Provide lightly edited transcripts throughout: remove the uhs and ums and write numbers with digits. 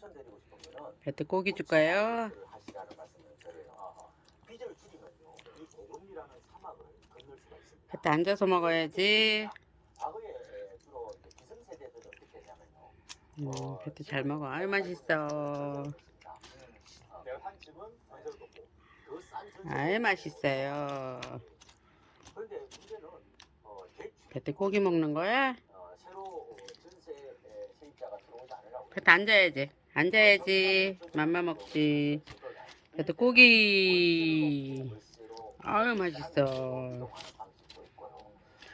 추천드리고 싶은 거는 배트 고기 줄까요? 하시라는 말씀을 드려요. 빚을 줄이면요, 이 고금리라는 사막을 건널 수가 있습니다. 배트 앉아서 먹어야지. 과거에 주로 이제 기성세대들은 어떻게 했냐면요. 배트 잘 먹어. 아유 맛있어. 내가 산 집은 전세를 뒀고 더싼 전세. 아유 맛있어요. 그런데 문제는 배트 고기 먹는 거야? 새로 전세 세입자가 들어오지 않으려고. 배트 앉아야지. 앉아야지. 맘마 먹지. 배트 고기. 아유 맛있어.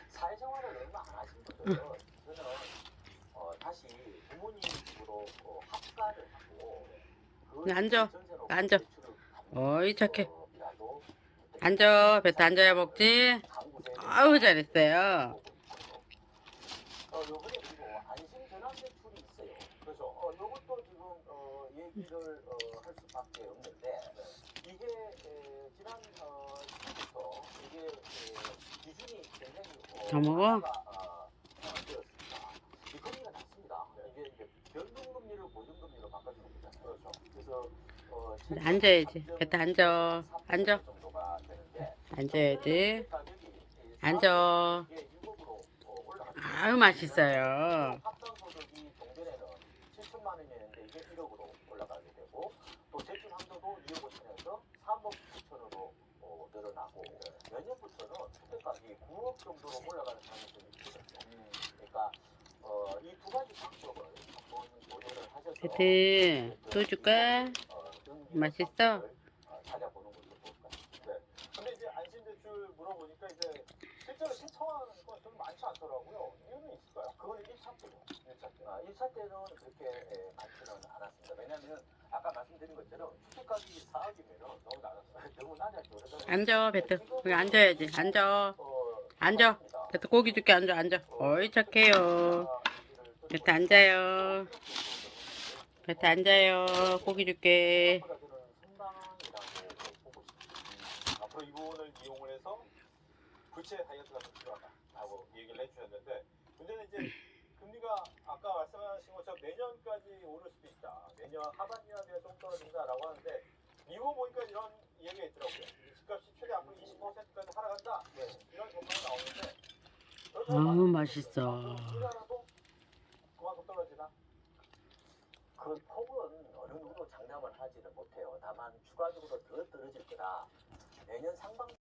사회생활을 얼마 안 하신 분들은 저는 다시 부모님 집으로 합가를 하고 앉아. 앉아. 어이 착해. 앉아. 배트 앉아야 먹지. 아유 잘했어요. 요번에 그리고 안심 전환 대출이 있어요. 그래서 요것도 지금 얘기를 할 수밖에 없는데 이게 지난 10부터 이게 기준이 굉장히 더 먹어? 되었습니다. 이 금리가 낮습니다. 이게 변동금리를 보증금리로 바꿔주는 거잖아요. 그렇죠. 그래서 앉아야지. 배트 앉아. 앉아. 정도가 되는데 앉아야지. 가격이 앉아. 이게 1법으로 아유 맛있어요. 합산 소득이 동전에는 7천만 원이었는데 이게 1억으로 올라가게 되고 또 대출 한도도 2억 5천에서 3억 9천으로 늘어나고 내년부터는 주택가격이 9억 정도로 올라가는 가능성이 있거든요. 그러니까 이 두 가지 방법을 한번 고려를 하셔서 배트 또 줄까? 맛있어? 찾아보는 것도 좋을 것 같습니다. 네. 근데 이제 안심대출 물어보니까 이제 실제로 신청하는 건 좀 많지 않더라고요. 이유는 있을까요? 그건 1차 때요. 1차 때. 1차 때는 그렇게 많지는 않았습니다. 왜냐하면 아까 말씀드린 것처럼 주택가격이 4억이면 너무 낮았어요. 너무 낮았죠. 그래서 앉아 배트. 여기 앉아야지. 앉아. 앉아. 배트 고기 줄게. 앉아. 앉아. 어이 착해요. 배트 앉아요. 배트 앉아요. 고기 줄게. 앞으로 이 부분을 이용을 해서 구체 다이어트가 좀 필요하다라고 얘기를 해주셨는데 문제는 이제 금리가 아까 말씀하신 것처럼 내년까지 오를 수도 있다. 내년 하반기나 좀 떨어진다라고 하는데 미국 보니까 이런 얘기가 있더라고요. 집값이 최대 앞으로 20%까지 하락한다. 이런 전망이 나오는데 아우 맛있어. 우리나라도 그만큼 떨어지나? 그 폭은 어느 누구도 장담을 하지는 못해요. 다만 추가적으로 더 떨어질 거다. 내년 상반기